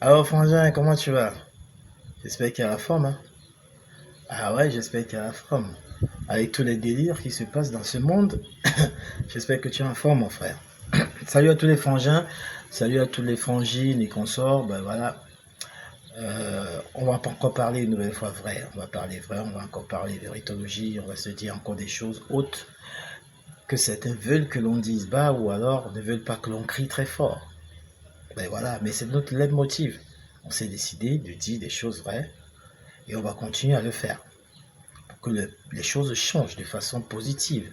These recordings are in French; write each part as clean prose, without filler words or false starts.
Alors, Frangin, comment tu vas? J'espère qu'il y a la forme, hein? Ah ouais, j'espère qu'il y a la forme. Avec tous les délires qui se passent dans ce monde, j'espère que tu es en forme, mon frère. Salut à tous les frangins, salut à tous les frangines et consorts. Ben voilà, on va pas encore parler une nouvelle fois vrai. On va parler vrai, on va encore parler véritologie, on va se dire encore des choses hautes que certains veulent que l'on dise bas ou alors ne veulent pas que l'on crie très fort. Ben voilà, mais c'est notre leitmotiv. On s'est décidé de dire des choses vraies et on va continuer à le faire pour que les choses changent de façon positive,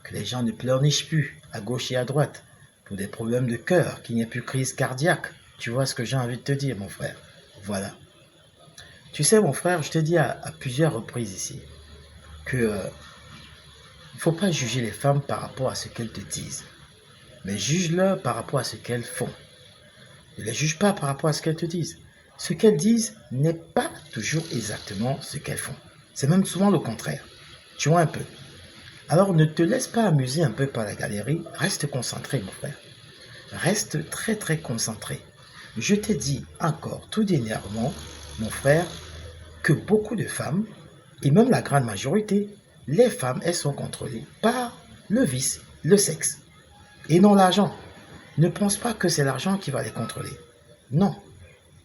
que les gens ne pleurnichent plus à gauche et à droite pour des problèmes de cœur, qu'il n'y ait plus de crise cardiaque. Tu vois ce que j'ai envie de te dire, mon frère. Voilà. Tu sais, mon frère, je te dis à plusieurs reprises ici que il ne faut pas juger les femmes par rapport à ce qu'elles te disent, mais juge-les par rapport à ce qu'elles font. Ne les juge pas par rapport à ce qu'elles te disent. Ce qu'elles disent n'est pas toujours exactement ce qu'elles font. C'est même souvent le contraire. Tu vois un peu. Alors ne te laisse pas amuser un peu par la galerie. Reste concentré, mon frère. Reste très très concentré. Je te dis encore tout dernièrement, mon frère, que beaucoup de femmes, et même la grande majorité, les femmes, elles sont contrôlées par le vice, le sexe, et non l'argent. Ne pense pas que c'est l'argent qui va les contrôler. Non,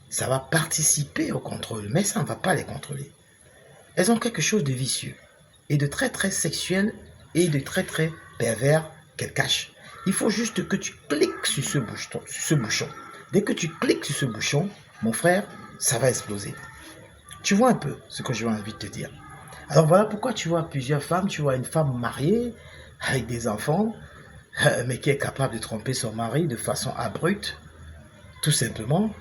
ça va participer au contrôle, mais ça ne va pas les contrôler. Elles ont quelque chose de vicieux et de très très sexuel et de très très pervers qu'elles cachent. Il faut juste que tu cliques sur ce bouchon. Dès que tu cliques sur ce bouchon, mon frère, ça va exploser. Tu vois un peu ce que j'ai envie de te dire. Alors voilà pourquoi tu vois plusieurs femmes. Tu vois une femme mariée avec des enfants, mais qui est capable de tromper son mari de façon abrupte, tout simplement,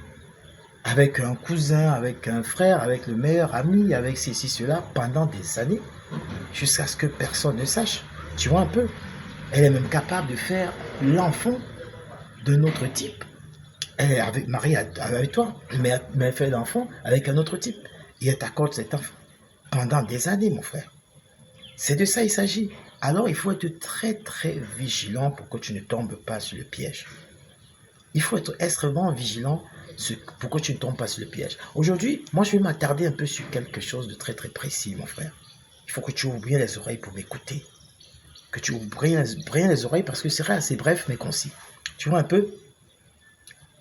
avec un cousin, avec un frère, avec le meilleur ami, avec ceci, cela, pendant des années, jusqu'à ce que personne ne sache. Tu vois un peu. Elle est même capable de faire l'enfant d'un autre type. Elle est mariée avec toi, mais elle fait l'enfant avec un autre type. Et elle t'accorde cet enfant pendant des années, mon frère. C'est de ça il s'agit. Alors il faut être très très vigilant pour que tu ne tombes pas sur le piège. Il faut être extrêmement vigilant pour que tu ne tombes pas sur le piège. Aujourd'hui, moi je vais m'attarder un peu sur quelque chose de très très précis, mon frère. Il faut que tu ouvres bien les oreilles pour m'écouter. Que tu ouvres bien les oreilles parce que c'est assez bref mais concis. Tu vois un peu.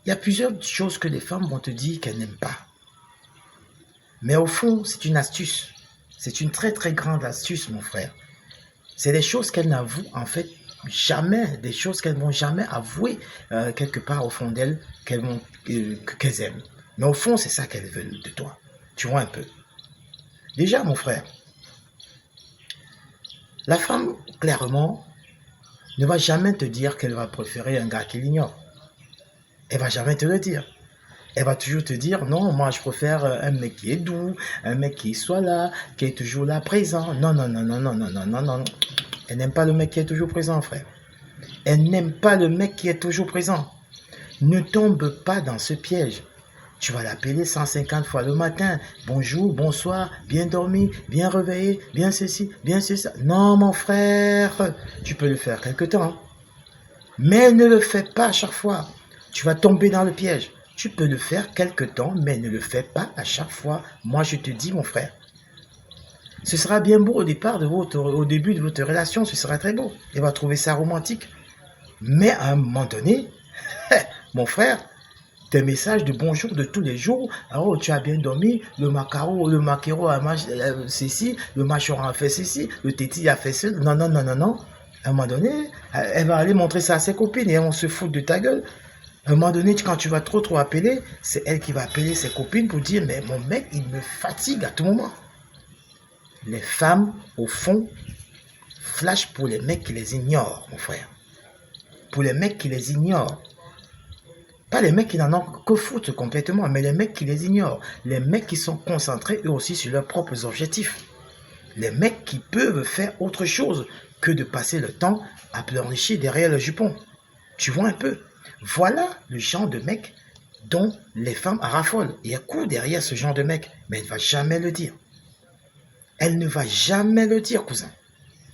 Il y a plusieurs choses que les femmes vont te dire qu'elles n'aiment pas. Mais au fond, c'est une astuce. C'est une très très grande astuce, mon frère. C'est des choses qu'elles n'avouent en fait jamais, des choses qu'elles vont jamais avouer quelque part au fond d'elles qu'elles aiment. Mais au fond, c'est ça qu'elles veulent de toi. Tu vois un peu. Déjà, mon frère, la femme, clairement, ne va jamais te dire qu'elle va préférer un gars qui l'ignore. Elle va jamais te le dire. Elle va toujours te dire, non, moi je préfère un mec qui est doux, un mec qui soit là, qui est toujours là présent. Non, non, non, non, non, non, non, non, non. Elle n'aime pas le mec qui est toujours présent, frère. Elle n'aime pas le mec qui est toujours présent. Ne tombe pas dans ce piège. Tu vas l'appeler 150 fois le matin. Bonjour, bonsoir, bien dormi, bien réveillé, bien ceci, bien ceci. Non, mon frère, tu peux le faire quelque temps. Mais ne le fais pas à chaque fois. Tu vas tomber dans le piège. Tu peux le faire quelque temps, mais ne le fais pas à chaque fois. Moi, je te dis, mon frère. Ce sera bien beau au début de votre relation, ce sera très beau. Il va trouver ça romantique. Mais à un moment donné, mon frère, tes messages de bonjour de tous les jours, oh, tu as bien dormi, le maquereau a ceci, le machoran a fait ceci, le téti a fait cela. Non, non, non, non, non. À un moment donné, elle va aller montrer ça à ses copines et on se fout de ta gueule. À un moment donné, quand tu vas trop appeler, c'est elle qui va appeler ses copines pour dire, mais mon mec, il me fatigue à tout moment. Les femmes, au fond, flashent pour les mecs qui les ignorent, mon frère. Pour les mecs qui les ignorent. Pas les mecs qui n'en ont que foutre complètement, mais les mecs qui les ignorent. Les mecs qui sont concentrés eux aussi sur leurs propres objectifs. Les mecs qui peuvent faire autre chose que de passer le temps à pleurnicher derrière le jupon. Tu vois un peu. Voilà le genre de mec dont les femmes raffolent. Il y a coup derrière ce genre de mec, mais elle ne va jamais le dire. Elle ne va jamais le dire, cousin.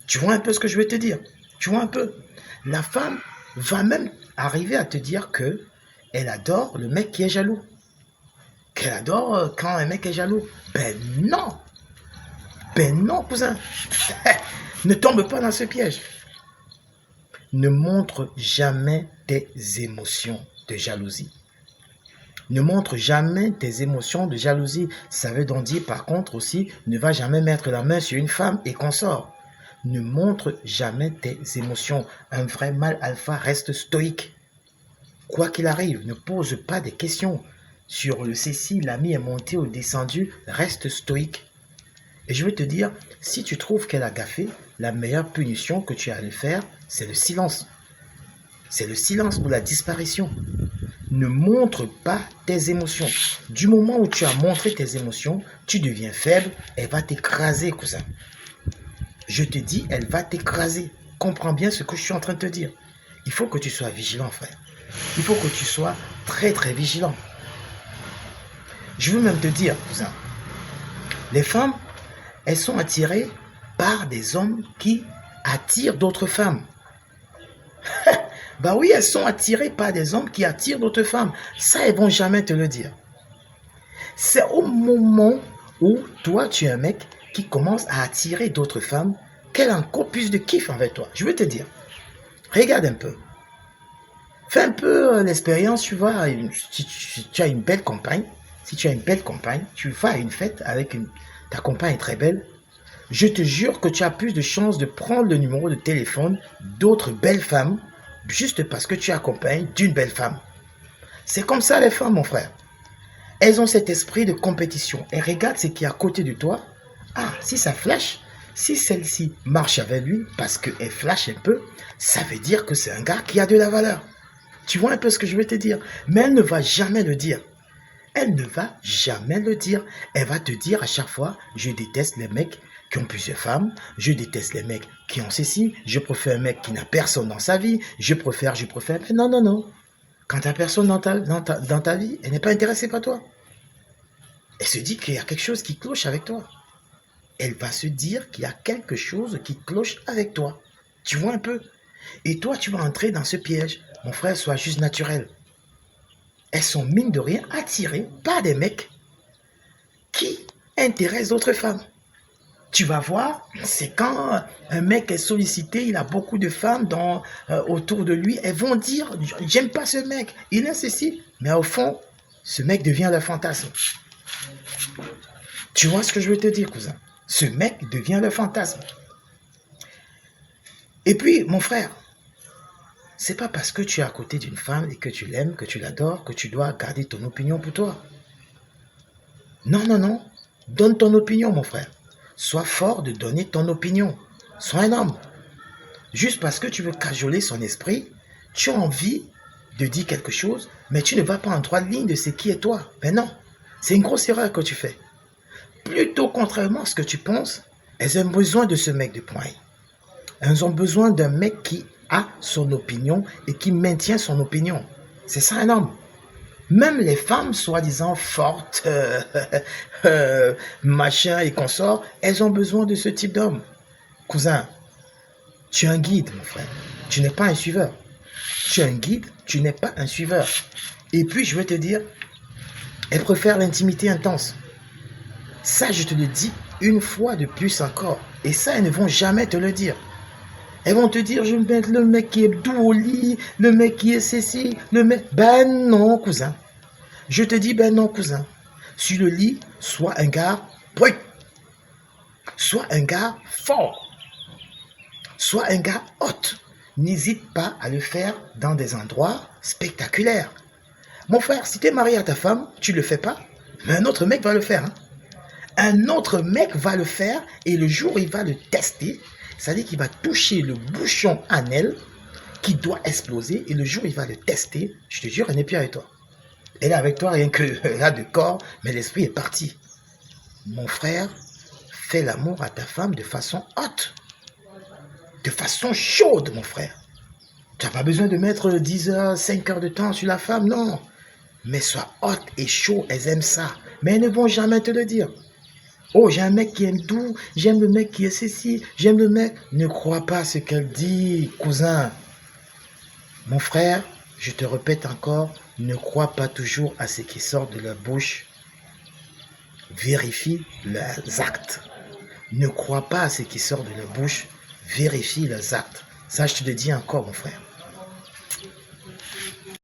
Tu vois un peu ce que je veux te dire. Tu vois un peu. La femme va même arriver à te dire que elle adore le mec qui est jaloux. Qu'elle adore quand un mec est jaloux. Ben non. Ben non, cousin. Ne tombe pas dans ce piège. Ne montre jamais tes émotions de jalousie. Ne montre jamais tes émotions de jalousie. Ça veut donc dire, par contre, aussi, ne va jamais mettre la main sur une femme et consort. Ne montre jamais tes émotions. Un vrai mâle alpha reste stoïque. Quoi qu'il arrive, ne pose pas des questions. Sur le ceci, l'ami est monté ou descendu, reste stoïque. Et je vais te dire, si tu trouves qu'elle a gaffé, la meilleure punition que tu as à lui faire, c'est le silence. C'est le silence ou la disparition. Ne montre pas tes émotions. Du moment où tu as montré tes émotions, tu deviens faible, elle va t'écraser, cousin. Je te dis, elle va t'écraser. Comprends bien ce que je suis en train de te dire. Il faut que tu sois vigilant, frère. Il faut que tu sois très, très vigilant. Je veux même te dire, cousin, les femmes, elles sont attirées par des hommes qui attirent d'autres femmes. Bah oui, elles sont attirées par des hommes qui attirent d'autres femmes. Ça, elles vont jamais te le dire. C'est au moment où toi, tu es un mec qui commence à attirer d'autres femmes qu'elle a encore plus de kiff avec toi. Je veux te dire, regarde un peu. Fais un peu l'expérience, tu vois, si tu as une belle compagne, si tu as une belle compagne, tu vas à une fête avec ta compagne est très belle, je te jure que tu as plus de chances de prendre le numéro de téléphone d'autres belles femmes juste parce que tu es accompagné d'une belle femme. C'est comme ça les femmes, mon frère. Elles ont cet esprit de compétition. Elles regardent ce qui est à côté de toi. Ah, si ça flash, si celle-ci marche avec lui parce qu'elle flash un peu, ça veut dire que c'est un gars qui a de la valeur. Tu vois un peu ce que je veux te dire. Mais elle ne va jamais le dire. Elle ne va jamais le dire. Elle va te dire à chaque fois, je déteste les mecs qui ont plusieurs femmes, je déteste les mecs qui ont ceci, je préfère un mec qui n'a personne dans sa vie, je préfère. Mais non, non, non. Quand tu n'as personne dans ta vie, elle n'est pas intéressée par toi. Elle se dit qu'il y a quelque chose qui cloche avec toi. Elle va se dire qu'il y a quelque chose qui cloche avec toi. Tu vois un peu? Et toi, tu vas entrer dans ce piège. Mon frère, sois juste naturel. Elles sont, mine de rien, attirées par des mecs qui intéressent d'autres femmes. Tu vas voir, c'est quand un mec est sollicité, il a beaucoup de femmes autour de lui, elles vont dire, j'aime pas ce mec, il est ceci. Mais au fond, ce mec devient le fantasme. Tu vois ce que je veux te dire, cousin? Ce mec devient le fantasme. Et puis, mon frère, c'est pas parce que tu es à côté d'une femme et que tu l'aimes, que tu l'adores, que tu dois garder ton opinion pour toi. Non, non, non. Donne ton opinion, mon frère. Sois fort de donner ton opinion. Sois un homme. Juste parce que tu veux cajoler son esprit, tu as envie de dire quelque chose, mais tu ne vas pas en droite ligne de ce qui est toi. Mais non, c'est une grosse erreur que tu fais. Plutôt contrairement à ce que tu penses, elles ont besoin de ce mec de poing. Elles ont besoin d'un mec qui a son opinion et qui maintient son opinion. C'est ça un homme. Même les femmes soi-disant fortes, machin et consorts, elles ont besoin de ce type d'homme. Cousin, tu es un guide, mon frère. Tu n'es pas un suiveur. Tu es un guide, tu n'es pas un suiveur. Et puis, je veux te dire, elles préfèrent l'intimité intense. Ça, je te le dis une fois de plus encore. Et ça, elles ne vont jamais te le dire. Elles vont te dire, je vais mettre le mec qui est doux au lit, le mec qui est ceci, le mec... Ben non, cousin. Je te dis, ben non, cousin. Sur le lit, sois un gars... Oui. Sois un gars fort. Sois un gars hot. N'hésite pas à le faire dans des endroits spectaculaires. Mon frère, si tu es marié à ta femme, tu ne le fais pas, mais un autre mec va le faire. Hein. Un autre mec va le faire et le jour où il va le tester, c'est-à-dire qu'il va toucher le bouchon anal qui doit exploser et le jour où il va le tester, je te jure, elle n'est plus avec toi. Elle est avec toi rien que là de corps, mais l'esprit est parti. Mon frère, fais l'amour à ta femme de façon haute, de façon chaude, mon frère. Tu n'as pas besoin de mettre 10 heures, 5 heures de temps sur la femme, non. Mais sois haute et chaud, elles aiment ça. Mais elles ne vont jamais te le dire. Oh, j'ai un mec qui aime tout, j'aime le mec qui est ceci, j'aime le mec. Ne crois pas ce qu'elle dit, cousin. Mon frère, Je te répète encore, ne crois pas toujours à ce qui sort de leur bouche. Vérifie leurs actes. Ne crois pas à ce qui sort de leur bouche. Vérifie leurs actes. Ça, je te le dis encore, mon frère.